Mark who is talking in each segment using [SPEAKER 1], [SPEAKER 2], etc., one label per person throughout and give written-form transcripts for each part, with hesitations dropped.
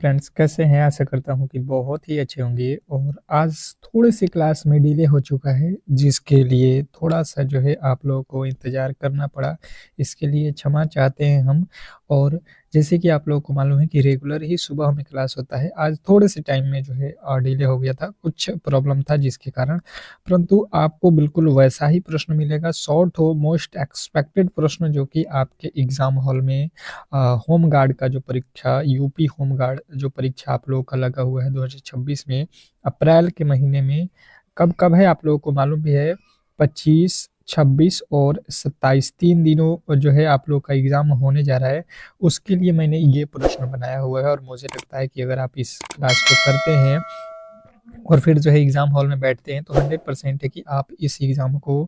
[SPEAKER 1] Friends, कैसे हैं? आशा करता हूँ कि बहुत ही अच्छे होंगे। और आज थोड़ी-सी क्लास में डिले हो चुका है, जिसके लिए थोड़ा-सा जो है आप लोगों को इंतज़ार करना पड़ा। इसके लिए क्षमा चाहते हैं हम। और जैसे कि आप लोगों को मालूम है कि रेगुलर ही सुबह में क्लास होता है। आज थोड़े-से टाइम में जो है डिले हो गया था, कुछ प्रॉब्लम था जिसके कारण। परंतु आपको बिल्कुल वैसा ही प्रश्न मिलेगा, शॉर्ट हो, मोस्ट एक्सपेक्टेड प्रश्न जो कि आपके एग्ज़ाम हॉल में होम गार्ड का जो परीक्षा, यूपी होम गार्ड जो परीक्षा आप लोगों का लगा हुआ है 2026 में, अप्रैल के महीने में कब-कब है आप लोगों को मालूम भी है। 25, 26 और 27 3 दिनों जो है आप लोग का एग्ज़ाम होने जा रहा है। उसके लिए मैंने ये प्रश्न बनाया हुआ है और मुझे लगता है कि अगर आप इस क्लास को करते हैं और फिर जो है एग्ज़ाम हॉल में बैठते हैं, तो 100% है कि आप इस एग्ज़ाम को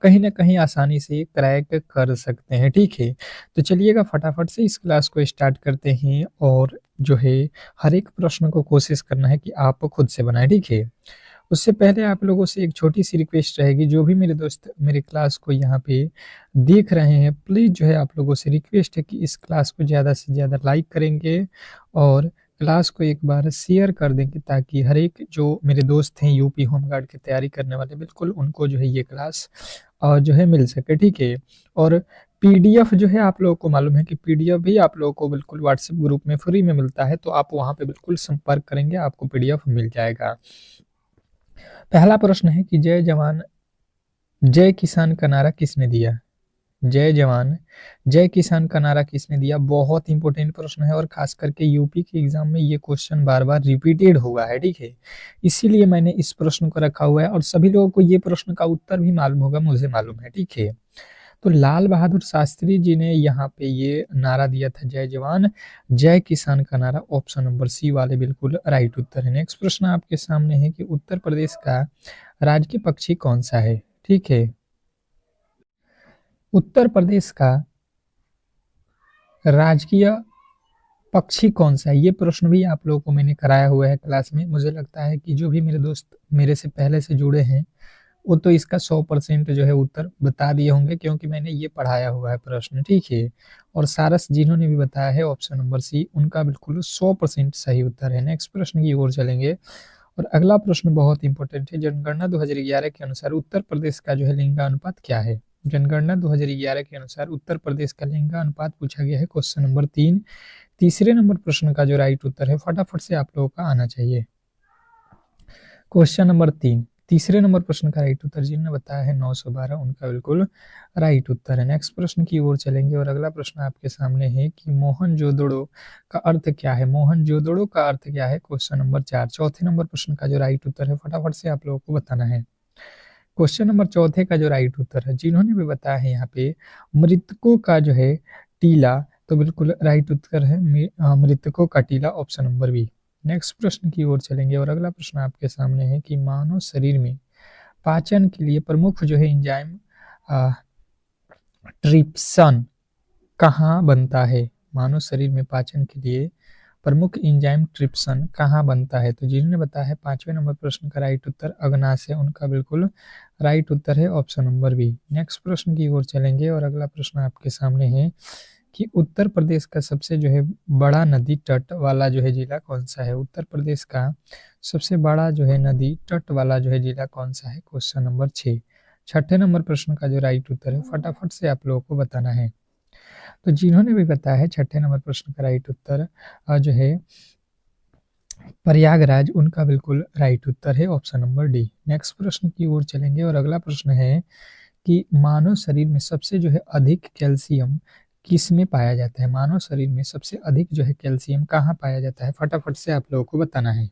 [SPEAKER 1] कहीं न कहीं आसानी से क्रैक कर सकते हैं, ठीक है? तो चलिएगा फटाफट से इस क्लास को स्टार्ट करते हैं और जो है हर एक प्रश्न को कोशिश करना है कि आप खुद से बनाएँ, ठीक है? उससे पहले आप लोगों से एक छोटी-सी रिक्वेस्ट रहेगी, जो भी मेरे दोस्त मेरे क्लास को यहाँ पे देख रहे हैं, प्लीज़ जो है आप लोगों से रिक्वेस्ट है कि इस क्लास को ज़्यादा से ज़्यादा लाइक करेंगे और क्लास को एक बार शेयर कर देंगे, ताकि हर एक जो मेरे दोस्त हैं यूपी होमगार्ड की तैयारी करने वाले, बिल्कुल उनको जो है ये क्लास जो है मिल सके, ठीक है? और पीडीएफ जो है आप लोगों को मालूम है कि पीडीएफ भी आप लोगों को बिल्कुल व्हाट्सएप ग्रुप में फ्री में मिलता है, तो आप वहाँ पे बिल्कुल संपर्क करेंगे, आपको पीडीएफ मिल जाएगा। पहला प्रश्न है कि जय जवान जय किसान का नारा किसने दिया? जय जवान जय किसान का नारा किसने दिया? बहुत इंपॉर्टेंट प्रश्न है और खास करके यूपी के एग्जाम में ये क्वेश्चन बार-बार रिपीटेड हुआ है, ठीक है? इसीलिए मैंने इस प्रश्न को रखा हुआ है और सभी लोगों को ये प्रश्न का उत्तर भी मालूम होगा, मुझे मालूम है, ठीक है? तो लाल बहादुर शास्त्री जी ने यहाँ पे ये नारा दिया था, जय जवान जय किसान का नारा। ऑप्शन नंबर सी वाले बिल्कुल राइट उत्तर है। नेक्स्ट प्रश्न आपके सामने है कि उत्तर प्रदेश का राजकीय पक्षी कौन सा है? ठीक है, उत्तर प्रदेश का राजकीय पक्षी कौन सा है? ये प्रश्न भी आप लोगों को मैंने कराया हुआ है क्लास में। मुझे लगता है कि जो भी मेरे दोस्त मेरे से पहले से जुड़े हैं, वो तो इसका 100% जो है उत्तर बता दिए होंगे, क्योंकि मैंने ये पढ़ाया हुआ है प्रश्न, ठीक है? और सारस जिन्होंने भी बताया है ऑप्शन नंबर सी, उनका बिल्कुल 100% सही उत्तर है। नेक्स्ट प्रश्न की ओर चलेंगे और अगला प्रश्न बहुत इंपॉर्टेंट है। जनगणना 2011 के अनुसार उत्तर प्रदेश का जो है लिंगानुपात क्या है? जनगणना 2011 के अनुसार उत्तर प्रदेश का लिंगानुपात पूछा गया है, क्वेश्चन नंबर 3। तीसरे नंबर प्रश्न का जो राइट उत्तर है, फटाफट से आप लोगों का आना चाहिए। क्वेश्चन नंबर 3, तीसरे नंबर प्रश्न का राइट उत्तर जिन्होंने बताया है 912, उनका बिल्कुल राइट उत्तर है। नेक्स्ट प्रश्न की ओर चलेंगे और अगला प्रश्न आपके सामने है कि मोहनजोदड़ो का अर्थ क्या है? मोहनजोदड़ो का अर्थ क्या है? क्वेश्चन नंबर 4, चौथे नंबर प्रश्न का जो राइट उत्तर है, फटाफट से आप लोगों को बताना है। क्वेश्चन नंबर चौथे का जो राइट उत्तर है, जिन्होंने भी बताया है यहाँ पे मृतकों का जो है टीला, तो बिल्कुल राइट उत्तर है मृतकों का टीला, ऑप्शन नंबर बी। नेक्स्ट प्रश्न की ओर चलेंगे और अगला प्रश्न आपके सामने है कि मानव शरीर में पाचन के लिए प्रमुख जो है एंजाइम ट्रिप्सन कहाँ बनता है? मानव शरीर में पाचन के लिए प्रमुख एंजाइम ट्रिप्सन कहाँ बनता है? तो जिन्होंने बताया है पांचवें नंबर प्रश्न का राइट उत्तर अग्नाशय, उनका बिल्कुल राइट उत्तर है ऑप्शन नंबर बी। नेक्स्ट प्रश्न की ओर चलेंगे और अगला प्रश्न आपके सामने है कि उत्तर प्रदेश का सबसे जो है बड़ा नदी तट वाला जो है जिला कौन सा है? उत्तर प्रदेश का सबसे बड़ा जो है नदी तट वाला जो है जिला कौन सा है? Question number 6। छठे नंबर प्रश्न का जो राइट उत्तर है, फटाफट से आप लोगों को बताना है। तो जिन्होंने भी बताया है छठे नंबर प्रश्न का राइट उत्तर जो है प्रयागराज, उनका बिल्कुल राइट उत्तर है ऑप्शन नंबर डी। नेक्स्ट प्रश्न की ओर चलेंगे और अगला प्रश्न है कि मानव शरीर में सबसे जो है अधिक कैल्शियम किस में पाया जाता है? मानव शरीर में सबसे अधिक जो है कैल्शियम कहाँ पाया जाता है? फटाफट से आप लोगों को बताना है।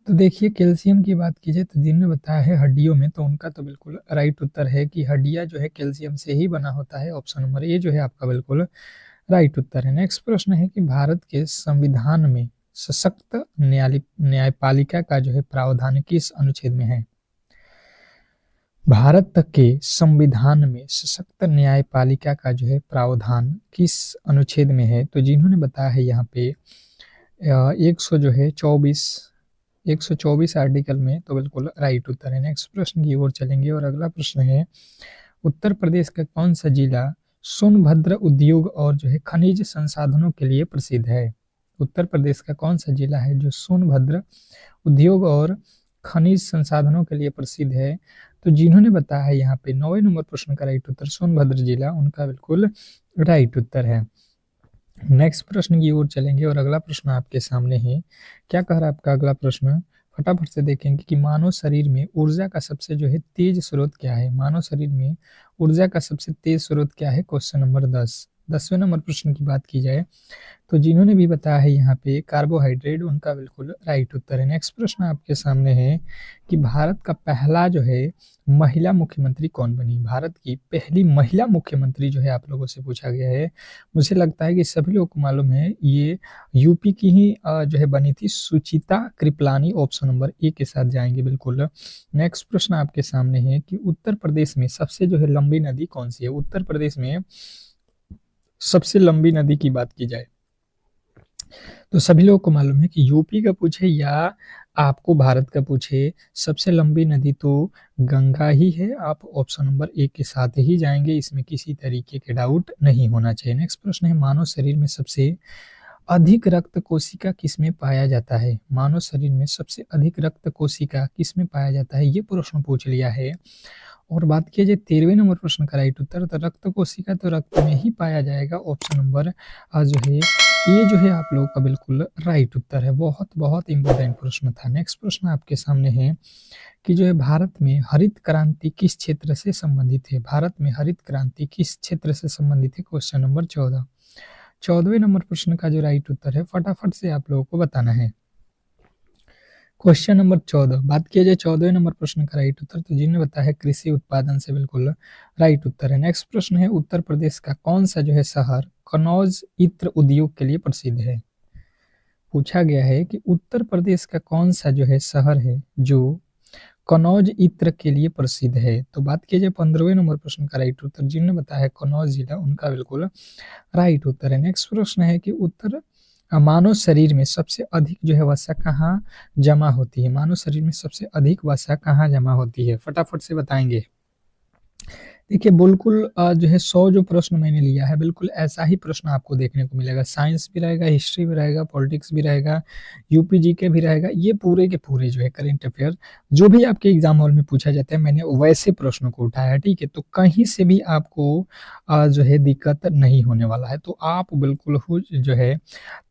[SPEAKER 1] तो देखिए, कैल्शियम की बात की जाए तो जिन्होंने बताया है हड्डियों में, तो उनका तो बिल्कुल राइट उत्तर है कि हड्डियां जो है कैल्शियम से ही बना होता है, ऑप्शन नंबर ए जो है आपका बिल्कुल राइट उत्तर है। नेक्स्ट प्रश्न है कि भारत के संविधान में सशक्त न्यायपालिका का जो है प्रावधान किस अनुच्छेद में है? भारत के संविधान में सशक्त न्यायपालिका का जो है प्रावधान किस अनुच्छेद में है? तो जिन्होंने बताया है यहाँ पे 100 जो है 124 आर्टिकल में, तो बिल्कुल राइट उत्तर है। नेक्स्ट प्रश्न की ओर चलेंगे और अगला प्रश्न है उत्तर प्रदेश का कौन सा जिला सोनभद्र उद्योग और जो है खनिज संसाधनों के लिए प्रसिद्ध है? उत्तर प्रदेश का कौन-सा जिला है जो सोनभद्र उद्योग और खनिज संसाधनों के लिए प्रसिद्ध है? तो जिन्होंने बताया है यहाँ पे 9वें नंबर प्रश्न का राइट उत्तर सोनभद्र जिला उनका बिल्कुल राइट उत्तर है। नेक्स्ट प्रश्न की ओर चलेंगे और अगला प्रश्न आपके सामने है। क्या कह रहा है आपका अगला प्रश्न? फटाफट से देखेंगे कि मानव शरीर में ऊर्जा का सबसे जो है तेज स्रोत क्या है? मानव शरीर में ऊर्जा का सबसे तेज स्रोत क्या है? Question number 10। 10वें नंबर प्रश्न की बात की जाए तो जिन्होंने भी बताया है यहाँ पे कार्बोहाइड्रेट उनका बिल्कुल राइट उत्तर है। नेक्स्ट प्रश्न आपके सामने है कि भारत का पहला जो है महिला मुख्यमंत्री कौन बनी? भारत की पहली महिला मुख्यमंत्री जो है आप लोगों से पूछा गया है। मुझे लगता है कि सभी लोगों को मालूम है, ये यूपी की ही जो है बनी थी सुचिता कृपलानी। ऑप्शन नंबर ए के साथ जाएंगे बिल्कुल। नेक्स्ट प्रश्न आपके सामने है कि उत्तर प्रदेश में सबसे जो है लंबी नदी कौन सी है? उत्तर प्रदेश में सबसे लंबी नदी की बात की जाए तो सभी लोगों को मालूम है कि यूपी का पूछे या आपको भारत का पूछे, सबसे लंबी नदी तो गंगा ही है। आप ऑप्शन नंबर ए के साथ ही जाएंगे, इसमें किसी तरीके के डाउट नहीं होना चाहिए। नेक्स्ट प्रश्न है मानव शरीर में सबसे अधिक रक्त कोशिका किसमें पाया जाता है? मानव शरीर में सबसे अधिक रक्त कोशिका किसमें पाया जाता है? ये प्रश्न पूछ लिया है। और बात किया जाए 13वें नंबर प्रश्न का राइट उत्तर, तो रक्त कोशिका तो रक्त में ही पाया जाएगा। ऑप्शन नंबर जो है ये जो है आप लोगों का बिल्कुल राइट उत्तर है। बहुत बहुत इंपॉर्टेंट प्रश्न था। नेक्स्ट प्रश्न आपके सामने है कि जो है भारत में हरित क्रांति किस क्षेत्र से संबंधित है? भारत में हरित क्रांति किस क्षेत्र से संबंधित है? Question number 14। 14वें नंबर प्रश्न का जो राइट उत्तर है फटाफट से आप लोगों को बताना है। क्वेश्चन नंबर 14 बात किया जाए 14वें नंबर प्रश्न का राइट उत्तर, तो जिन्होंने बताया है कृषि उत्पादन से बिल्कुल राइट उत्तर है। नेक्स्ट प्रश्न है उत्तर प्रदेश का कौन सा जो है शहर कनौज इत्र उद्योग के लिए प्रसिद्ध है? पूछा गया है कि उत्तर प्रदेश का कौन सा जो है शहर है जो कनौज इत्र के लिए प्रसिद्ध है? तो बात किया जाए 15वें नंबर प्रश्न का राइट उत्तर, जिन्होंने बताया है कनौज जिला उनका बिल्कुल राइट उत्तर है। नेक्स्ट प्रश्न है कि मानव शरीर में सबसे अधिक जो है वसा कहाँ जमा होती है? मानव शरीर में सबसे अधिक वसा कहाँ जमा होती है? फटाफट से बताएंगे। देखिए बिल्कुल जो है 100 जो प्रश्न मैंने लिया है बिल्कुल ऐसा ही प्रश्न आपको देखने को मिलेगा। साइंस भी रहेगा, हिस्ट्री भी रहेगा, पॉलिटिक्स भी रहेगा, यूपी जीके भी रहेगा। ये पूरे के पूरे जो है करंट अफेयर जो भी आपके एग्जाम हॉल में पूछा जाता है मैंने वैसे प्रश्नों को उठाया है, ठीक है? तो कहीं से भी आपको जो है दिक्कत नहीं होने वाला है। तो आप बिल्कुल जो है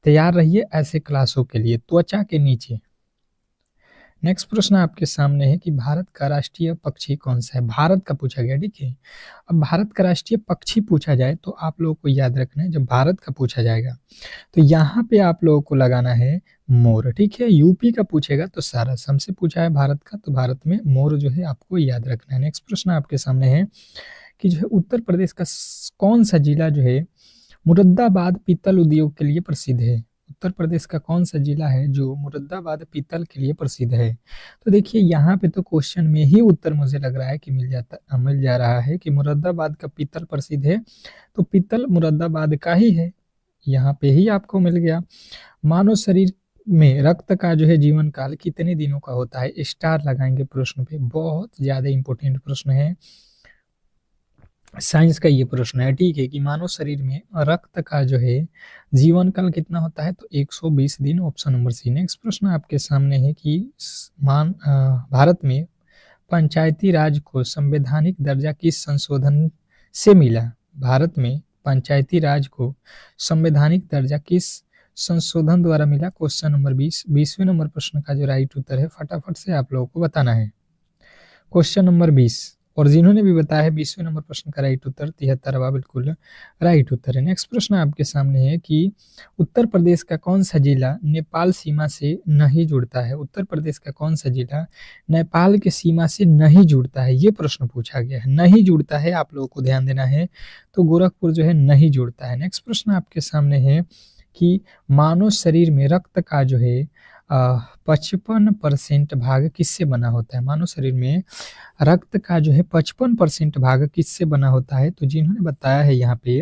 [SPEAKER 1] तैयार रहिए ऐसे क्लासों के लिए। त्वचा के नीचे नेक्स्ट प्रश्न आपके सामने है कि भारत का राष्ट्रीय पक्षी कौन सा है? भारत का पूछा गया, ठीक है? अब भारत का राष्ट्रीय पक्षी पूछा जाए तो आप लोगों को याद रखना है, जब भारत का पूछा जाएगा तो यहाँ पे आप लोगों को लगाना है मोर, ठीक है? यूपी का पूछेगा तो सारस। हमसे पूछा है भारत का, तो भारत में मोर जो है आपको याद रखना है। नेक्स्ट प्रश्न आपके सामने है कि जो है उत्तर प्रदेश का कौन सा जिला जो है मुरादाबाद पीतल उद्योग के लिए प्रसिद्ध है? उत्तर प्रदेश का कौन सा जिला है जो मुरादाबाद पीतल के लिए प्रसिद्ध है? तो देखिए यहाँ पे तो क्वेश्चन में ही उत्तर मुझे लग रहा है कि मिल जा रहा है कि मुरादाबाद का पीतल प्रसिद्ध है, तो पीतल मुरादाबाद का ही है। यहाँ पे ही आपको मिल गया। मानव शरीर में रक्त का जो है जीवन काल कितने दिनों का होता है? स्टार लगाएंगे प्रश्न पे, बहुत ज्यादा इंपॉर्टेंट प्रश्न है। साइंस का ये प्रश्न है, ठीक है, कि मानव शरीर में रक्त का जो है जीवन काल कितना होता है? तो 120 दिन। Option number C. नेक्स्ट प्रश्न आपके सामने है कि भारत में पंचायती राज को संवैधानिक दर्जा किस संशोधन से मिला? भारत में पंचायती राज को संवैधानिक दर्जा किस संशोधन द्वारा मिला? Question number 20। 20वें नंबर प्रश्न का जो राइट उत्तर है फटाफट से आप लोगों को बताना है। क्वेश्चन नंबर 20 और जिन्होंने भी बताया है 20वें नंबर प्रश्न का राइट उत्तर 73वां बिल्कुल राइट उत्तर है। नेक्स्ट प्रश्न आपके सामने है कि उत्तर प्रदेश का कौन सा जिला नेपाल सीमा से नहीं जुड़ता है? उत्तर प्रदेश का कौन सा जिला नेपाल के सीमा से नहीं जुड़ता है? ये प्रश्न पूछा गया है। नहीं जुड़ता है, आप लोगों को ध्यान देना है, तो गोरखपुर जो है नहीं जुड़ता है। नेक्स्ट प्रश्न आपके सामने है कि मानव शरीर में रक्त का जो है 55% भाग किससे बना होता है? मानव शरीर में रक्त का जो है 55% भाग किससे बना होता है? तो जिन्होंने बताया है यहाँ पे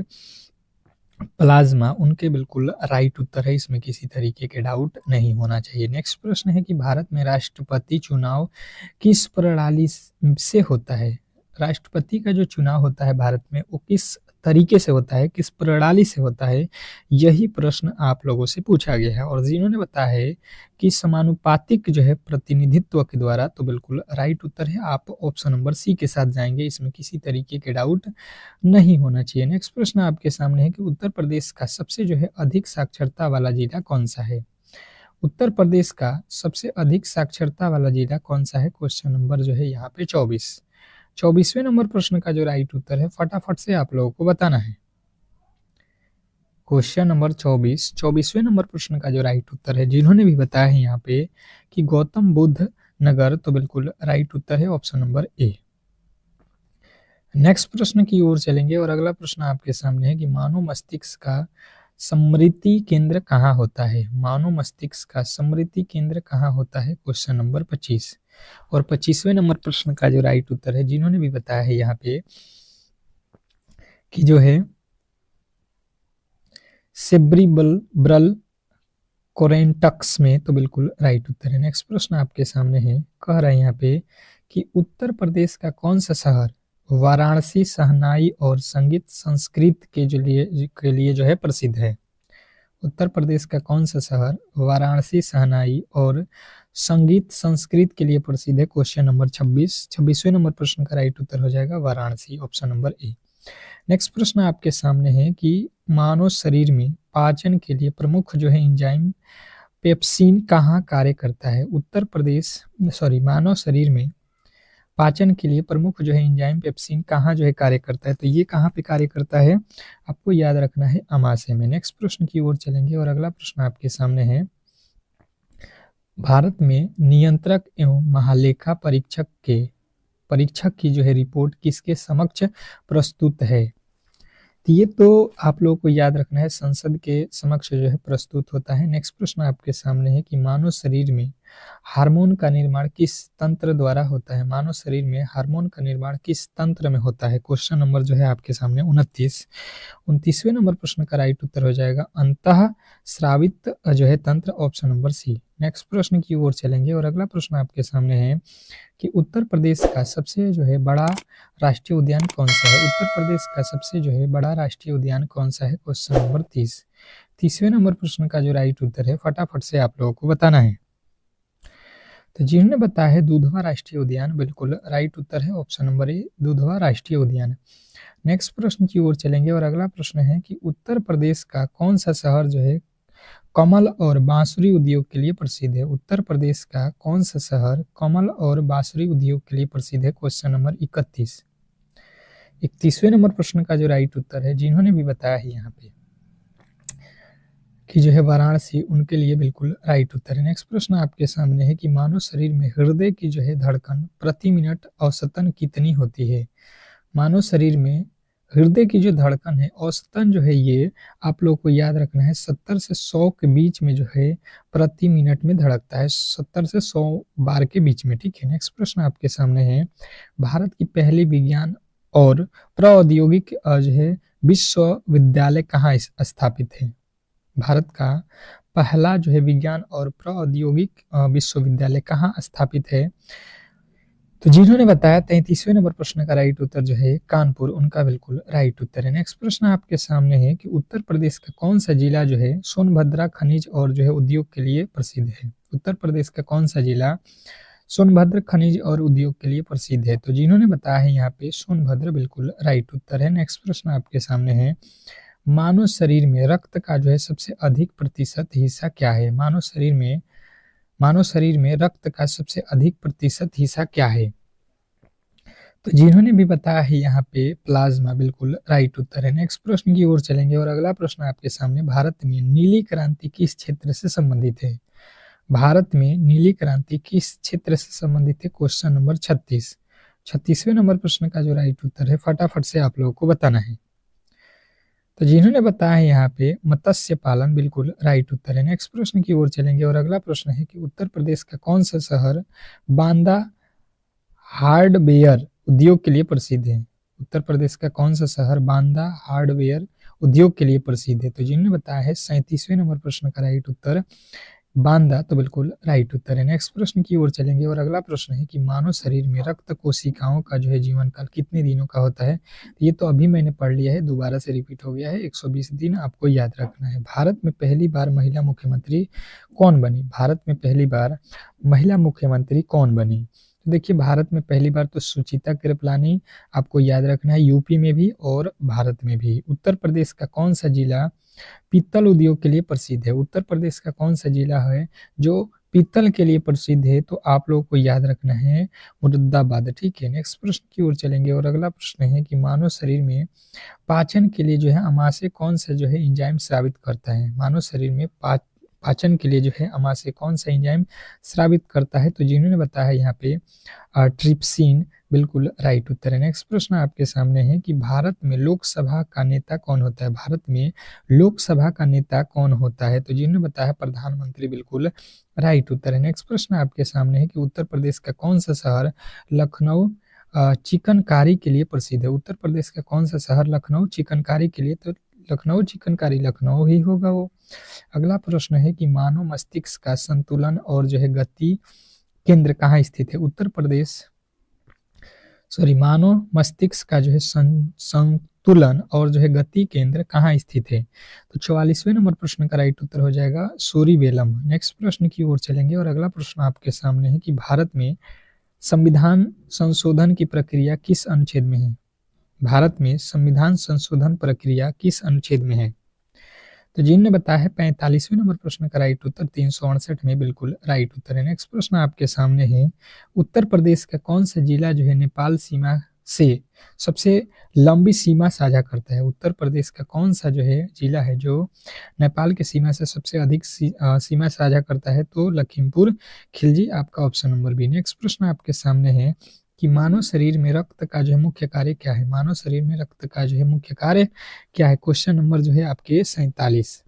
[SPEAKER 1] प्लाज्मा, उनके बिल्कुल राइट उत्तर है, इसमें किसी तरीके के डाउट नहीं होना चाहिए। नेक्स्ट प्रश्न है कि भारत में राष्ट्रपति चुनाव किस प्रणाली से होता है? राष्ट्रपति का जो चुनाव होता है भारत में वो किस तरीके से होता है, किस प्रणाली से होता है, यही प्रश्न आप लोगों से पूछा गया है। और जिन्होंने बताया है कि समानुपातिक जो है प्रतिनिधित्व के द्वारा, तो बिल्कुल राइट उत्तर है, आप ऑप्शन नंबर सी के साथ जाएंगे, इसमें किसी तरीके के डाउट नहीं होना चाहिए। नेक्स्ट प्रश्न आपके सामने है कि उत्तर प्रदेश का सबसे जो है अधिक साक्षरता वाला जिला कौन सा है। उत्तर प्रदेश का सबसे अधिक साक्षरता वाला जिला कौन सा है, क्वेश्चन नंबर जो है यहाँ पे 24वें नंबर प्रश्न का जो राइट उत्तर है फटाफट से आप लोगों को बताना है। क्वेश्चन नंबर 24वें नंबर प्रश्न का जो राइट उत्तर है, जिन्होंने भी बताया है यहाँ पे कि गौतम बुद्ध नगर, तो बिल्कुल राइट उत्तर है ऑप्शन नंबर ए। नेक्स्ट प्रश्न की ओर चलेंगे और अगला प्रश्न आपके सामने है कि मानव मस्तिष्क का स्मृति केंद्र कहाँ होता है। मानव मस्तिष्क का स्मृति केंद्र कहाँ होता है, क्वेश्चन नंबर 25। और 25वें नंबर प्रश्न का जो राइट उत्तर है, जिन्होंने भी बताया है यहाँ पे कि जो है सेरिब्रल कोरेंटक्स में, तो बिल्कुल राइट उत्तर है। नेक्स्ट प्रश्न आपके सामने है, कह रहा है यहाँ पे कि उत्तर प्रदेश का कौन सा शहर वाराणसी शहनाई और संगीत संस्कृत के लिए जो है प्रसिद्ध है। उत्तर प्रदेश का कौन सा शहर वाराणसी शहनाई और संगीत संस्कृत के लिए प्रसिद्ध है, क्वेश्चन नंबर 26वें नंबर प्रश्न का राइट उत्तर हो जाएगा Varanasi, option number A. Next प्रश्न आपके सामने है कि मानव शरीर में पाचन के लिए प्रमुख जो है एंजाइम पेप्सिन कहाँ कार्य करता है। मानव शरीर में पाचन के लिए प्रमुख जो है एंजाइम पेप्सिन कहाँ जो है कार्य करता है, तो ये कहाँ पे कार्य करता है, आपको याद रखना है आमाशय में। नेक्स्ट प्रश्न की ओर चलेंगे और अगला प्रश्न आपके सामने है, भारत में नियंत्रक एवं महालेखा परीक्षक की जो है रिपोर्ट किसके समक्ष प्रस्तुत है। तो ये तो आप लोगों को याद रखना है, संसद के समक्ष जो है प्रस्तुत होता है। नेक्स्ट प्रश्न आपके सामने है कि मानव शरीर में हार्मोन का निर्माण किस तंत्र द्वारा होता है। मानव शरीर में हार्मोन का निर्माण किस तंत्र में होता है, क्वेश्चन नंबर जो है आपके सामने 29वें नंबर प्रश्न का राइट उत्तर हो जाएगा अंतः स्रावित जो है तंत्र, ऑप्शन नंबर सी। नेक्स्ट प्रश्न की ओर चलेंगे और अगला प्रश्न आपके सामने है कि उत्तर प्रदेश का सबसे जो है बड़ा राष्ट्रीय उद्यान कौन सा है। उत्तर प्रदेश का सबसे जो है बड़ा राष्ट्रीय उद्यान कौन सा है, क्वेश्चन नंबर 30वें नंबर प्रश्न का जो राइट उत्तर है फटाफट से आप लोगों को बताना है। तो जिन्होंने बताया है दुधवा राष्ट्रीय उद्यान, बिल्कुल राइट उत्तर है ऑप्शन नंबर ए, दुधवा राष्ट्रीय उद्यान। नेक्स्ट प्रश्न की ओर चलेंगे और अगला प्रश्न है कि उत्तर प्रदेश का कौन सा शहर जो है कमल और बांसुरी उद्योग के लिए प्रसिद्ध है। उत्तर प्रदेश का कौन सा शहर कमल और बांसुरी उद्योग के लिए प्रसिद्ध है, क्वेश्चन नंबर 31वें नंबर प्रश्न का जो राइट उत्तर है, जिन्होंने भी बताया है यहाँ पे कि जो है वाराणसी, उनके लिए बिल्कुल राइट उत्तर है। नेक्स्ट प्रश्न आपके सामने है कि मानव शरीर में हृदय की जो है धड़कन प्रति मिनट औसतन कितनी होती है। मानव शरीर में हृदय की जो धड़कन है औसतन जो है, ये आप लोग को याद रखना है 70 से 100 के बीच में जो है प्रति मिनट में धड़कता है, 70 से 100 बार के बीच में, ठीक है। नेक्स्ट प्रश्न आपके सामने है, भारत की पहली विज्ञान और प्रौद्योगिक जो है विश्वविद्यालय कहाँ स्थापित है। भारत का पहला जो है विज्ञान और प्रौद्योगिक विश्वविद्यालय कहाँ स्थापित है, तो जिन्होंने बताया 33वें नंबर प्रश्न का राइट उत्तर जो है कानपुर, उनका बिल्कुल राइट उत्तर है। नेक्स्ट प्रश्न आपके सामने है कि उत्तर प्रदेश का कौन सा जिला जो है सोनभद्र खनिज और जो है उद्योग के लिए प्रसिद्ध है। उत्तर प्रदेश का कौन सा जिला सोनभद्र खनिज और उद्योग के लिए प्रसिद्ध है, तो जिन्होंने बताया है यहाँ पे सोनभद्र, बिल्कुल राइट उत्तर है। नेक्स्ट प्रश्न आपके सामने है, मानव शरीर में रक्त का जो है सबसे अधिक प्रतिशत हिस्सा क्या है। मानव शरीर में रक्त का सबसे अधिक प्रतिशत हिस्सा क्या है, तो जिन्होंने भी बताया है यहाँ पे प्लाज्मा, बिल्कुल राइट उत्तर है। नेक्स्ट प्रश्न की ओर चलेंगे और अगला प्रश्न आपके सामने, भारत में नीली क्रांति किस क्षेत्र से संबंधित है। भारत में नीली क्रांति किस क्षेत्र से संबंधित है, क्वेश्चन नंबर 36वें नंबर प्रश्न का जो राइट उत्तर है फटाफट से आप लोगों को बताना है। तो जिन्होंने बताया है यहाँ पे मत्स्य पालन, बिल्कुल राइट उत्तर है। नेक्स्ट प्रश्न की ओर चलेंगे और अगला प्रश्न है कि उत्तर प्रदेश का कौन सा शहर बांदा हार्डवेयर उद्योग के लिए प्रसिद्ध है। उत्तर प्रदेश का कौन सा शहर बांदा हार्डवेयर उद्योग के लिए प्रसिद्ध है, तो जिन्होंने बताया है 37वें नंबर प्रश्न का राइट उत्तर बांदा तो बिल्कुल राइट उत्तर है। नेक्स्ट प्रश्न की ओर चलेंगे और अगला प्रश्न है कि मानव शरीर में रक्त कोशिकाओं का जो है जीवन काल कितने दिनों का होता है। ये तो अभी मैंने पढ़ लिया है, दोबारा से रिपीट हो गया है, 120 दिन आपको याद रखना है। भारत में पहली बार महिला मुख्यमंत्री कौन बनी? भारत में पहली बार महिला मुख्यमंत्री कौन बनी? तो देखिए, भारत में पहली बार तो सुचिता कृपलानी आपको याद रखना है, यूपी में भी और भारत में भी। उत्तर प्रदेश का कौन सा जिला पीतल उद्योग के लिए प्रसिद्ध है? उत्तर प्रदेश का कौन सा जिला है जो पीतल के लिए प्रसिद्ध है? तो आप लोगों को याद रखना है मुरादाबाद। ठीक है, नेक्स्ट प्रश्न की ओर चलेंगे और अगला प्रश्न है कि मानव शरीर में पाचन के लिए जो है अमाशय कौन सा जो है एंजाइम स्रावित करता है? मानव शरीर में पाचन के लिए जो है अमाशय कौन सा एंजाइम स्रावित करता है? तो जिन्होंने बताया यहाँ पे ट्रिप्सिन बिल्कुल राइट उत्तर है। नेक्स्ट प्रश्न आपके सामने है कि भारत में लोकसभा का नेता कौन होता है? भारत में लोकसभा का नेता कौन होता है? तो जिन्होंने बताया प्रधानमंत्री बिल्कुल राइट उत्तर है। नेक्स्ट प्रश्न आपके सामने है कि उत्तर प्रदेश का कौन सा शहर लखनऊ चिकनकारी के लिए प्रसिद्ध है? उत्तर प्रदेश का कौन सा शहर लखनऊ चिकनकारी के लिए? तो लखनऊ चिकनकारी लखनऊ ही होगा वो। अगला प्रश्न है कि मानव मस्तिष्क का संतुलन और जो है गति केंद्र कहाँ स्थित है? उत्तर प्रदेश मानव मस्तिष्क का जो है संतुलन और जो है गति केंद्र कहाँ स्थित है? तो 44वें नंबर प्रश्न का राइट उत्तर हो जाएगा सूरीवेलम। नेक्स्ट प्रश्न की ओर चलेंगे और अगला प्रश्न आपके सामने है कि भारत में संविधान संशोधन की प्रक्रिया किस अनुच्छेद में है? भारत में संविधान संशोधन प्रक्रिया किस अनुच्छेद में है? तो जिनने बताया है 45वें नंबर प्रश्न का राइट उत्तर 368 में बिल्कुल राइट उत्तर है। नेक्स्ट प्रश्न आपके सामने है उत्तर प्रदेश का कौन सा जिला जो है नेपाल सीमा से सबसे लंबी सीमा साझा करता है? उत्तर प्रदेश का कौन सा जो है जिला है जो नेपाल के सीमा से सबसे अधिक सीमा साझा करता है? तो लखीमपुर खिलजी आपका ऑप्शन नंबर बी। नेक्स्ट प्रश्न आपके सामने है कि मानव शरीर में रक्त का जो है मुख्य कार्य क्या है? मानव शरीर में रक्त का जो है मुख्य कार्य क्या है? क्वेश्चन नंबर जो है आपके 47।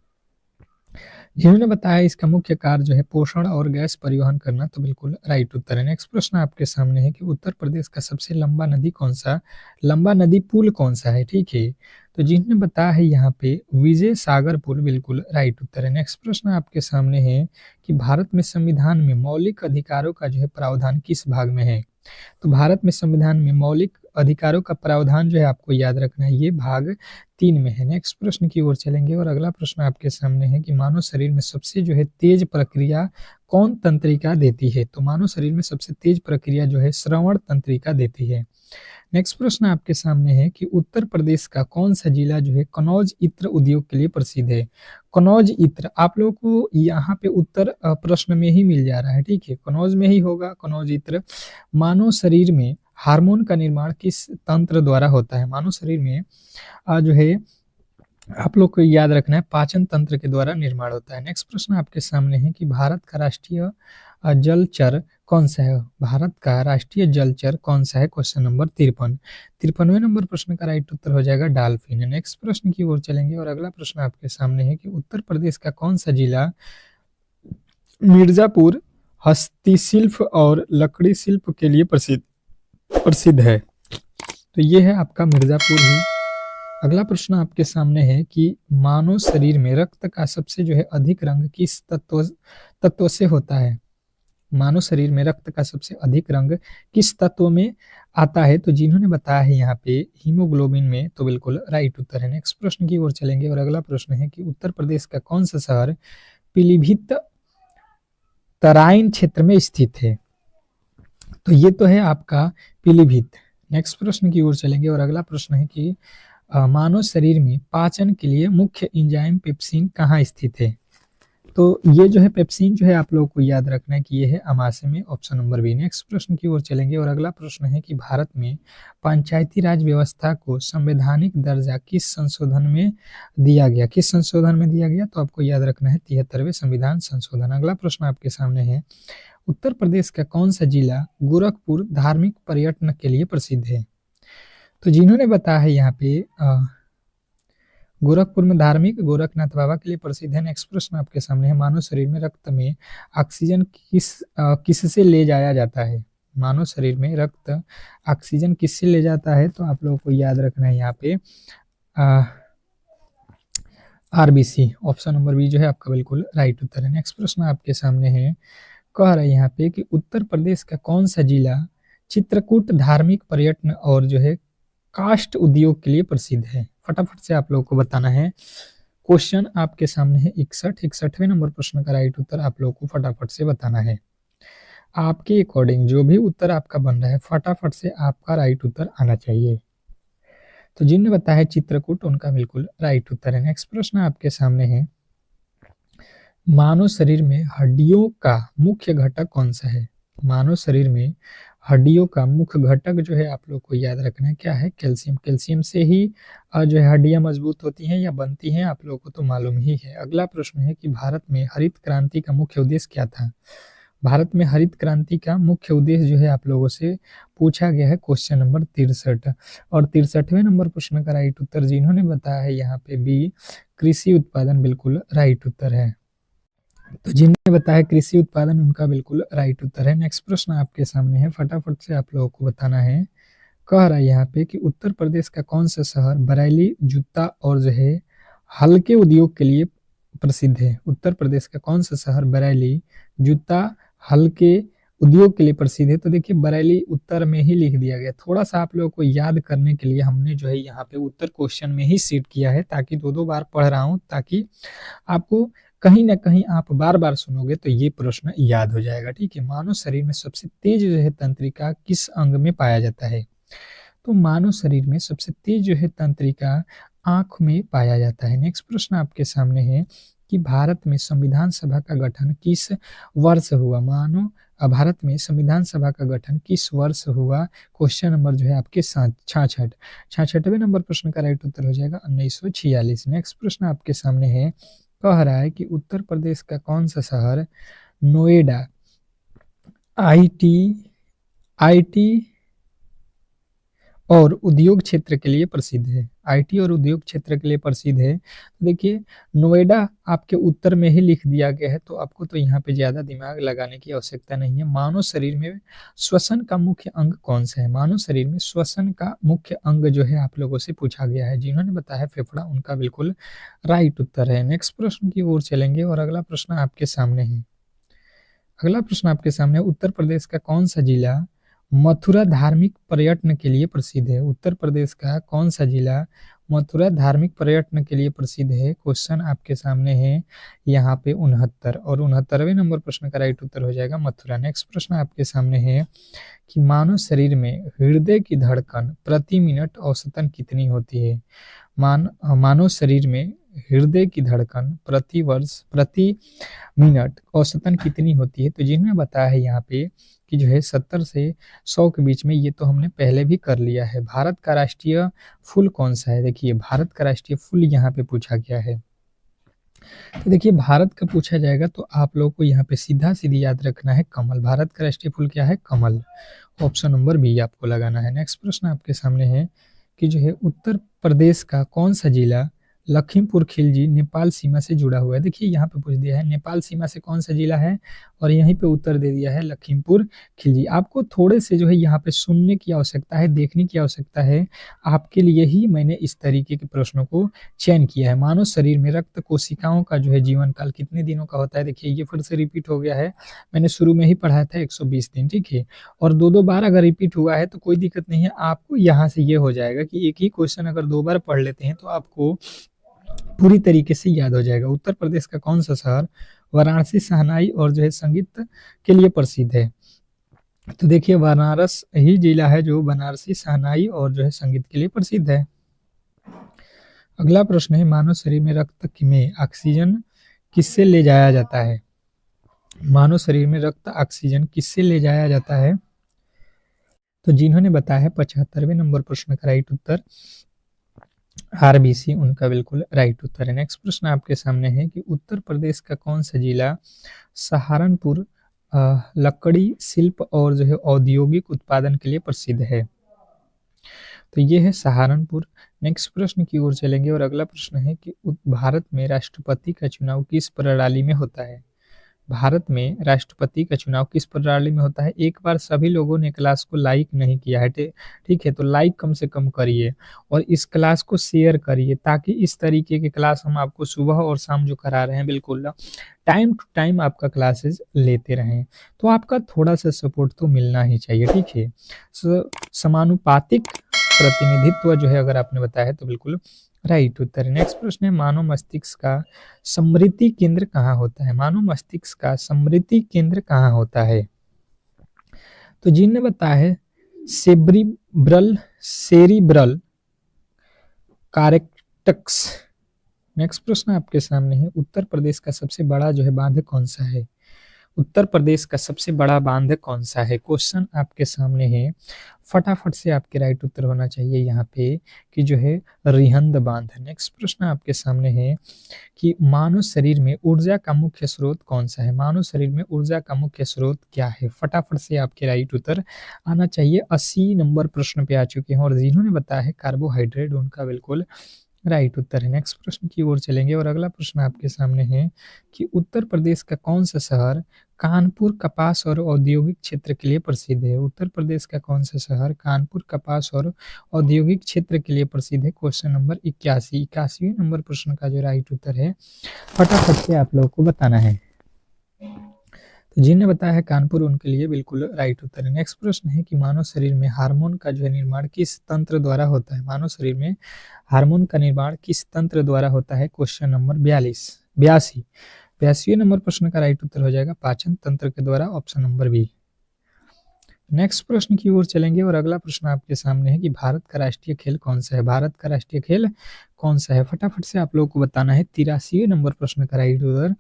[SPEAKER 1] जिन्होंने बताया इसका मुख्य कार्य जो है पोषण और गैस परिवहन करना, तो बिल्कुल राइट उत्तर है। नेक्स्ट प्रश्न आपके सामने है कि उत्तर प्रदेश का सबसे लंबा नदी कौन सा लंबा नदी पुल कौन सा है? ठीक है, तो जिन्होंने बताया है यहाँ पे विजय सागर पुल बिल्कुल राइट उत्तर है। नेक्स्ट प्रश्न आपके सामने है कि भारत में संविधान में मौलिक अधिकारों का जो है प्रावधान किस भाग में है? तो भारत में संविधान में मौलिक अधिकारों का प्रावधान जो है आपको याद रखना है, ये भाग 3 में है। नेक्स्ट प्रश्न की ओर चलेंगे और अगला प्रश्न आपके सामने है कि मानव शरीर में सबसे जो है तेज प्रक्रिया कौन तंत्रिका देती है? तो मानव शरीर में सबसे तेज प्रक्रिया जो है श्रवण तंत्रिका देती है। नेक्स्ट प्रश्न आपके सामने है कि उत्तर प्रदेश का कौन सा जिला जो है कनौज इत्र उद्योग के लिए प्रसिद्ध है? कनौज इत्र आप लोगों को यहाँ पे उत्तर प्रश्न में ही मिल जा रहा है। ठीक है, कनौज में ही होगा कनौज इत्र। मानव शरीर में हार्मोन का निर्माण किस तंत्र द्वारा होता है? मानव शरीर में जो है आप लोग को याद रखना है पाचन तंत्र के द्वारा निर्माण होता है। नेक्स्ट प्रश्न आपके सामने है कि भारत का राष्ट्रीय जलचर कौन सा है? भारत का राष्ट्रीय जलचर कौन सा है? Question number 53। 53वें नंबर प्रश्न का राइट उत्तर हो जाएगा डॉल्फिन। नेक्स्ट प्रश्न की ओर चलेंगे और अगला प्रश्न आपके सामने है कि उत्तर प्रदेश का कौन सा जिला मिर्जापुर हस्तशिल्प और लकड़ी शिल्प के लिए प्रसिद्ध है? तो ये है आपका मिर्जापुर ही। अगला प्रश्न आपके सामने है कि मानव शरीर में रक्त का सबसे जो है अधिक रंग किस तत्व से होता है? मानव शरीर में रक्त का सबसे अधिक रंग किस तत्व में आता है? तो जिन्होंने बताया है यहाँ पे हीमोग्लोबिन में, तो बिल्कुल राइट उत्तर है। नेक्स्ट प्रश्न की ओर चलेंगे और अगला प्रश्न है कि उत्तर प्रदेश का कौन सा शहर पीलीभीत तराइन क्षेत्र में स्थित है? तो ये तो है आपका पीलीभीत। नेक्स्ट प्रश्न की ओर चलेंगे और अगला प्रश्न है कि मानव शरीर में पाचन के लिए मुख्य एंजाइम पेप्सिन कहाँ स्थित है? तो ये जो है पेप्सिन जो है आप लोगों को याद रखना है कि ये है अमाशय में, ऑप्शन नंबर बी। नेक्स्ट प्रश्न की ओर चलेंगे और अगला प्रश्न है कि भारत में पंचायती राज व्यवस्था को संवैधानिक दर्जा किस संशोधन में दिया गया? किस संशोधन में दिया गया? तो आपको याद रखना है 73वें संविधान संशोधन। अगला प्रश्न आपके सामने है उत्तर प्रदेश का कौन सा जिला गोरखपुर धार्मिक पर्यटन के लिए प्रसिद्ध है? तो जिन्होंने बताया है यहाँ पे गोरखपुर में धार्मिक गोरखनाथ बाबा के लिए प्रसिद्ध है। नेक्स्ट प्रश्न आपके सामने है मानव शरीर में रक्त में ऑक्सीजन किससे ले जाया जाता है? मानव शरीर में रक्त ऑक्सीजन किससे ले जाता है? तो आप लोगों को याद रखना है यहाँ पे आरबीसी, ऑप्शन नंबर बी जो है आपका बिल्कुल राइट उत्तर है। नेक्स्ट प्रश्न आपके सामने है, कह रहा है यहाँ पे कि उत्तर प्रदेश का कौन सा जिला चित्रकूट धार्मिक पर्यटन और जो है काष्ठ उद्योग के लिए प्रसिद्ध है। फटाफट से आप लोगों को बताना है। क्वेश्चन आपके सामने है 61वें नंबर प्रश्न का राइट उत्तर आप लोगों को फटाफट से बताना है। आपके अकॉर्डिंग जो भी उत्तर आपका बन रहा है फटाफट से आपका राइट उत्तर आना चाहिए। तो जिनने बताया चित्रकूट उनका बिल्कुल राइट उत्तर है। नेक्स्ट प्रश्न आपके सामने है, मानव शरीर में हड्डियों का मुख्य घटक कौन सा है। मानव शरीर में हड्डियों का मुख्य घटक जो है आप लोग को याद रखना है क्या है, कैल्शियम। कैल्शियम से ही जो है हड्डियां मजबूत होती हैं या बनती हैं, आप लोगों को तो मालूम ही है। अगला प्रश्न है कि भारत में हरित क्रांति का मुख्य उद्देश्य क्या था। भारत में हरित क्रांति का मुख्य उद्देश्य जो है आप लोगों से पूछा गया है, क्वेश्चन नंबर 63। और 63वें नंबर प्रश्न का राइट उत्तर जिन्होंने बताया है यहाँ पे बी, कृषि उत्पादन, बिल्कुल राइट उत्तर है। तो जिन्होंने बताया कृषि उत्पादन उनका बिल्कुल राइट उत्तर है। नेक्स्ट प्रश्न आपके सामने है, फटाफट से आप लोगों को बताना है। कह रहा है यहाँ पे कि उत्तर प्रदेश का कौन सा शहर बरेली जूता और जो है हल्के उद्योग के लिए प्रसिद्ध है। उत्तर प्रदेश का कौन सा शहर बरेली जूता हल्के उद्योग के लिए प्रसिद्ध है। तो देखिए बरेली उत्तर में ही लिख दिया गया। थोड़ा सा आप लोगों को याद करने के लिए हमने जो है यहाँ पे उत्तर क्वेश्चन में ही सेट किया है, ताकि दो दो बार पढ़ रहा हूँ, ताकि आपको कहीं ना कहीं आप बार बार सुनोगे तो ये प्रश्न याद हो जाएगा। ठीक है, मानव शरीर में सबसे तेज जो है तंत्रिका किस अंग में पाया जाता है। तो मानव शरीर में सबसे तेज जो है तंत्रिका आंख में पाया जाता है। नेक्स्ट प्रश्न आपके सामने है कि भारत में संविधान सभा का गठन किस वर्ष हुआ। भारत में संविधान सभा का गठन किस वर्ष हुआ। क्वेश्चन नंबर जो है आपके 66वें नंबर प्रश्न का राइट उत्तर हो जाएगा 1946। नेक्स्ट प्रश्न आपके सामने है, कह रहा है कि उत्तर प्रदेश का कौन सा शहर नोएडा आईटी आईटी और उद्योग क्षेत्र के लिए प्रसिद्ध है। आईटी और उद्योग क्षेत्र के लिए प्रसिद्ध है। तो देखिए नोएडा आपके उत्तर में ही लिख दिया गया है, तो आपको तो यहाँ पे ज्यादा दिमाग लगाने की आवश्यकता नहीं है। मानव शरीर में श्वसन का मुख्य अंग कौन सा है। मानव शरीर में श्वसन का मुख्य अंग जो है आप लोगों से पूछा गया है। जिन्होंने बताया फेफड़ा उनका बिल्कुल राइट उत्तर है। नेक्स्ट प्रश्न की ओर चलेंगे और अगला प्रश्न आपके सामने है। अगला प्रश्न आपके सामने, उत्तर प्रदेश का कौन सा जिला मथुरा धार्मिक पर्यटन के लिए प्रसिद्ध है। उत्तर प्रदेश का कौन सा जिला मथुरा धार्मिक पर्यटन के लिए प्रसिद्ध है। क्वेश्चन आपके सामने है यहाँ पे 69 और 69वें नंबर प्रश्न का राइट उत्तर हो जाएगा मथुरा। नेक्स्ट प्रश्न आपके सामने है कि मानव शरीर में हृदय की धड़कन प्रति मिनट औसतन कितनी होती है। मानव शरीर में हृदय की धड़कन प्रति मिनट औसतन कितनी होती है। तो जिन्होंने बताया है यहाँ पे कि जो है 70 से 100 के बीच में, ये तो हमने पहले भी कर लिया है। भारत का राष्ट्रीय फूल कौन सा है। देखिए भारत का राष्ट्रीय फूल यहाँ पे पूछा गया है। तो देखिए भारत का पूछा जाएगा तो आप लोगों को यहाँ पे सीधा सीधी याद रखना है कमल। भारत का राष्ट्रीय फूल क्या है, कमल। ऑप्शन नंबर बी आपको लगाना है। नेक्स्ट प्रश्न आपके सामने है कि जो है उत्तर प्रदेश का कौन सा जिला लखीमपुर खिलजी नेपाल सीमा से जुड़ा हुआ है। देखिए यहाँ पे पूछ दिया है नेपाल सीमा से कौन सा जिला है, और यहीं पे उत्तर दे दिया है लखीमपुर खिलजी। आपको थोड़े से जो है यहाँ पे सुनने की आवश्यकता है, देखने की आवश्यकता है। आपके लिए ही मैंने इस तरीके के प्रश्नों को चयन किया है। मानव शरीर में रक्त कोशिकाओं का जो है जीवन काल कितने दिनों का होता है। देखिए ये फिर से रिपीट हो गया है, मैंने शुरू में ही पढ़ाया था 120 दिन। ठीक है, और दो बार अगर रिपीट हुआ है तो कोई दिक्कत नहीं है। आपको यहाँ से ये हो जाएगा कि एक ही क्वेश्चन अगर 2 बार पढ़ लेते हैं तो आपको पूरी तरीके से याद हो जाएगा। उत्तर प्रदेश का कौन सा शहर वाराणसी शहनाई और जो है संगीत के लिए प्रसिद्ध है। तो देखिए बनारस ही जिला है जो बनारसी शहनाई और जो है संगीत के लिए प्रसिद्ध है। अगला प्रश्न है, मानव शरीर में रक्त में ऑक्सीजन किससे ले जाया जाता है। मानव शरीर में रक्त ऑक्सीजन किससे ले जाया जाता है। तो जिन्होंने बताया है 75वें नंबर प्रश्न का राइट उत्तर आरबीसी उनका बिल्कुल राइट उत्तर है। नेक्स्ट प्रश्न आपके सामने है कि उत्तर प्रदेश का कौन सा जिला सहारनपुर लकड़ी शिल्प और जो है औद्योगिक उत्पादन के लिए प्रसिद्ध है। तो ये है सहारनपुर। नेक्स्ट प्रश्न की ओर चलेंगे और अगला प्रश्न है कि भारत में राष्ट्रपति का चुनाव किस प्रणाली में होता है। भारत में राष्ट्रपति का चुनाव किस प्रणाली में होता है? एक बार सभी लोगों ने क्लास को लाइक नहीं किया है, ठीक है, तो लाइक कम से कम करिए और इस क्लास को शेयर करिए, ताकि इस तरीके की क्लास हम आपको सुबह और शाम जो करा रहे हैं बिल्कुल टाइम टू टाइम आपका क्लासेस लेते रहें। तो आपका थोड़ा-सा सपोर्ट तो मिलना ही चाहिए, ठीक है। समानुपातिक प्रतिनिधित्व जो है अगर आपने बताया है तो बिल्कुल राइट उत्तर है। नेक्स्ट प्रश्न है, मानव मस्तिष्क का स्मृति केंद्र कहाँ होता है? मानव मस्तिष्क का स्मृति केंद्र कहाँ होता है? तो जिनने बताया है सेरिब्रल कॉर्टेक्स। नेक्स्ट प्रश्न आपके सामने है, उत्तर प्रदेश का सबसे बड़ा जो है बांध कौन सा है? उत्तर प्रदेश का सबसे बड़ा बांध कौन सा है? क्वेश्चन आपके सामने है, फटाफट से आपके राइट उत्तर होना चाहिए यहाँ पे कि जो है रिहंद बांध। नेक्स्ट प्रश्न आपके सामने है कि मानव शरीर में ऊर्जा का मुख्य स्रोत कौन सा है? मानव शरीर में ऊर्जा का मुख्य स्रोत क्या है? फटाफट से आपके राइट उत्तर आना चाहिए। 80 नंबर प्रश्न पे आ चुके हैं और जिन्होंने बताया है कार्बोहाइड्रेट, उनका बिल्कुल राइट उत्तर है। नेक्स्ट प्रश्न की ओर चलेंगे और अगला प्रश्न आपके सामने है कि उत्तर प्रदेश का कौन सा शहर कानपुर कपास और औद्योगिक क्षेत्र के लिए प्रसिद्ध है? उत्तर प्रदेश का कौन सा शहर कानपुर कपास और औद्योगिक क्षेत्र के लिए प्रसिद्ध है? क्वेश्चन नंबर 81, 81वें नंबर प्रश्न का जो राइट उत्तर है फटाफट से आप लोगों को बताना है। तो जिन्हें बताया है कानपुर, उनके लिए बिल्कुल राइट उत्तर है। नेक्स्ट प्रश्न है कि मानव शरीर में हार्मोन का जो है निर्माण किस तंत्र द्वारा होता है? मानव शरीर में हार्मोन का निर्माण किस तंत्र द्वारा होता है? क्वेश्चन नंबर 82, 82वें नंबर प्रश्न का राइट उत्तर हो जाएगा पाचन तंत्र के द्वारा, ऑप्शन नंबर बी। नेक्स्ट प्रश्न की ओर चलेंगे और अगला प्रश्न आपके सामने है कि भारत का राष्ट्रीय खेल कौन सा है? भारत का राष्ट्रीय खेल कौन सा है? फटाफट से आप लोगों को बताना है। 83वें नंबर प्रश्न का राइट उत्तर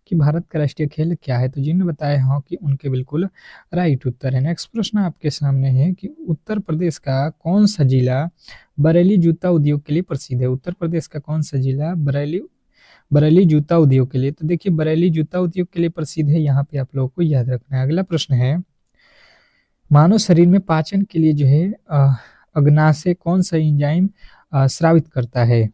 [SPEAKER 1] कि भारत का राष्ट्रीय खेल क्या है? तो जिन्होंने बताया हॉकी, उनके बिल्कुल राइट उत्तर है। नेक्स्ट प्रश्न आपके सामने है कि उत्तर प्रदेश का कौन सा जिला बरेली जूता उद्योग के लिए प्रसिद्ध है? उत्तर प्रदेश का कौन सा जिला बरेली जूता उद्योग के लिए? तो देखिए बरेली जूता उद्योग के लिए प्रसिद्ध है, यहाँ पे आप लोगों को याद रखना है। अगला प्रश्न है, मानव शरीर में पाचन के लिए जो है अग्नाशय कौन सा एंजाइम स्रावित करता है?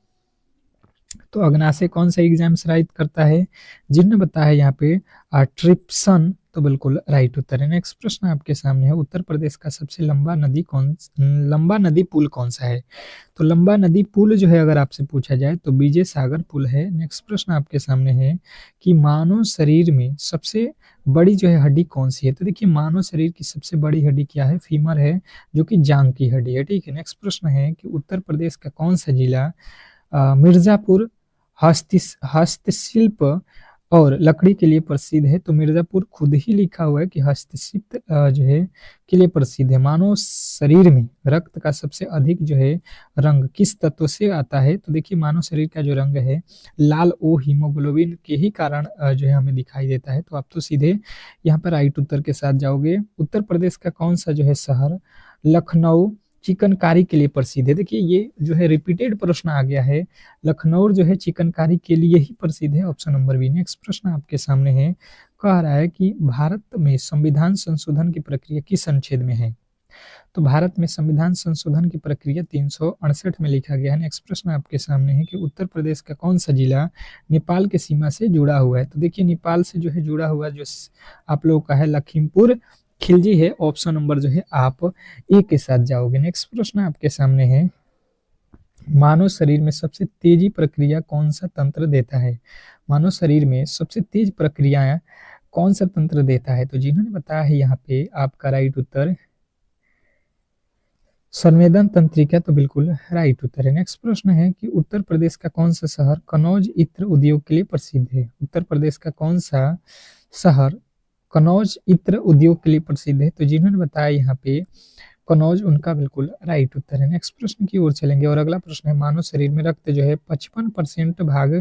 [SPEAKER 1] तो अग्नाशय कौन सा एंजाइम स्रावित करता है? जिन्होंने बताया है यहाँ पे ट्रिप्सन, तो बिल्कुल राइट उत्तर है। नेक्स्ट प्रश्न आपके सामने है, उत्तर प्रदेश का सबसे लंबा नदी पुल कौन सा है? तो लंबा नदी पुल जो है अगर आपसे पूछा जाए तो विजय सागर पुल है। नेक्स्ट प्रश्न आपके सामने है कि मानव शरीर में सबसे बड़ी जो है हड्डी कौन सी है? तो देखिए मानव शरीर की सबसे बड़ी हड्डी क्या है? फीमर है, जो कि जांघ की हड्डी है, ठीक है। नेक्स्ट प्रश्न है कि उत्तर प्रदेश का कौन सा जिला मिर्जापुर हस्तशिल्प और लकड़ी के लिए प्रसिद्ध है? तो मिर्जापुर खुद ही लिखा हुआ है कि हस्तशिल्प जो है के लिए प्रसिद्ध है। मानव शरीर में रक्त का सबसे अधिक जो है रंग किस तत्व से आता है? तो देखिए मानव शरीर का जो रंग है लाल ओ हीमोग्लोबिन के ही कारण जो है हमें दिखाई देता है। तो आप तो सीधे यहाँ पर राइट उत्तर के साथ जाओगे। उत्तर प्रदेश का कौन सा जो है शहर लखनऊ चिकनकारी के लिए प्रसिद्ध है? देखिए ये जो है रिपीटेड प्रश्न आ गया है, लखनऊ जो है चिकनकारी के लिए ही प्रसिद्ध है, ऑप्शन नंबर बी। नेक्स्ट प्रश्न आपके सामने है, कह रहा है कि भारत में संविधान संशोधन की प्रक्रिया किस अनुच्छेद में है? तो भारत में संविधान संशोधन की प्रक्रिया 368 में लिखा गया है। नेक्स्ट प्रश्न आपके सामने है कि उत्तर प्रदेश का कौन सा जिला नेपाल के सीमा से जुड़ा हुआ है? तो देखिए नेपाल से जो है जुड़ा हुआ जो आप लोगों का है लखीमपुर खिलजी है, ऑप्शन नंबर जो है आप ए के साथ जाओगे। नेक्स्ट प्रश्न आपके सामने है, मानव शरीर में सबसे तेजी प्रक्रिया कौन सा तंत्र देता है? मानव शरीर में सबसे तेज प्रक्रिया कौन सा तंत्र देता है? तो जिन्होंने बताया है यहाँ पे आपका राइट उत्तर संवेदन तंत्रिका, तो बिल्कुल राइट उत्तर है। नेक्स्ट प्रश्न है कि उत्तर प्रदेश का कौन सा शहर कनौज इत्र उद्योग के लिए प्रसिद्ध है? उत्तर प्रदेश का कौन सा शहर कनौज इत्र उद्योग के लिए प्रसिद्ध है? तो जिन्होंने बताया यहाँ पे कनौज, उनका बिल्कुल राइट उत्तर है। नेक्स्ट प्रश्न की ओर चलेंगे और अगला प्रश्न है, मानव शरीर में रक्त जो है 55% भाग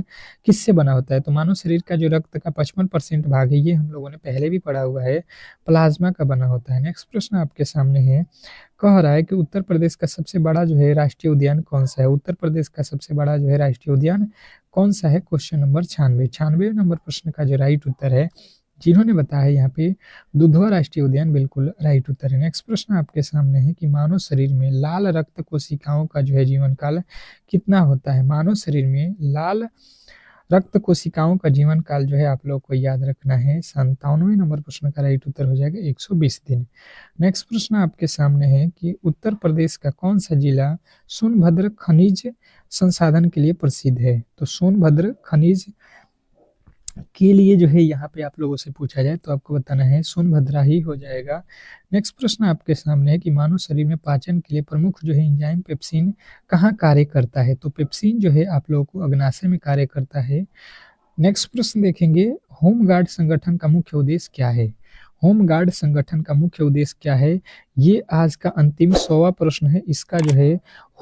[SPEAKER 1] किससे बना होता है? तो मानव शरीर का जो रक्त का 55% भाग है, ये हम लोगों ने पहले भी पढ़ा हुआ है, प्लाज्मा का बना होता है। नेक्स्ट प्रश्न आपके सामने है, कह रहा है कि उत्तर प्रदेश का सबसे बड़ा जो है राष्ट्रीय उद्यान कौन सा है? उत्तर प्रदेश का सबसे बड़ा जो है राष्ट्रीय उद्यान कौन सा है? क्वेश्चन नंबर 96 नंबर प्रश्न का जो राइट उत्तर है, जिन्होंने बताया है यहाँ पे दुधवा राष्ट्रीय उद्यान, बिल्कुल राइट उत्तर है। नेक्स्ट प्रश्न आपके सामने है कि मानव शरीर में लाल रक्त कोशिकाओं का जो है जीवन काल कितना होता है? मानव शरीर में लाल रक्त कोशिकाओं का जीवन काल जो है आप लोग को याद रखना है। 97वें नंबर प्रश्न का राइट उत्तर हो जाएगा 120 दिन। नेक्स्ट प्रश्न आपके सामने है कि उत्तर प्रदेश का कौन-सा जिला सोनभद्र खनिज संसाधन के लिए प्रसिद्ध है? तो सोनभद्र खनिज के लिए जो है यहाँ पे आप लोगों से पूछा जाए तो आपको बताना है सोनभद्र ही हो जाएगा। नेक्स्ट प्रश्न आपके सामने है कि मानव शरीर में पाचन के लिए प्रमुख जो है एंजाइम पेप्सिन कहाँ कार्य करता है? तो पेप्सिन जो है आप लोगों को अग्नाशय में कार्य करता है। नेक्स्ट प्रश्न देखेंगे, होमगार्ड संगठन का मुख्य उद्देश्य क्या है? होमगार्ड संगठन का मुख्य उद्देश्य क्या है? ये आज का अंतिम 100वां प्रश्न है। इसका जो है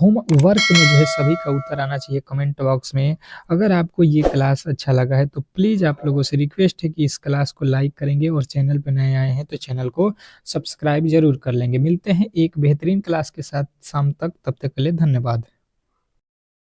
[SPEAKER 1] होमवर्क में जो है सभी का उत्तर आना चाहिए कमेंट बॉक्स में। अगर आपको ये क्लास अच्छा लगा है तो प्लीज़ आप लोगों से रिक्वेस्ट है कि इस क्लास को लाइक करेंगे और चैनल पे नए आए हैं तो चैनल को सब्सक्राइब ज़रूर कर लेंगे। मिलते हैं एक बेहतरीन क्लास के साथ शाम तक, तब तक के लिए धन्यवाद।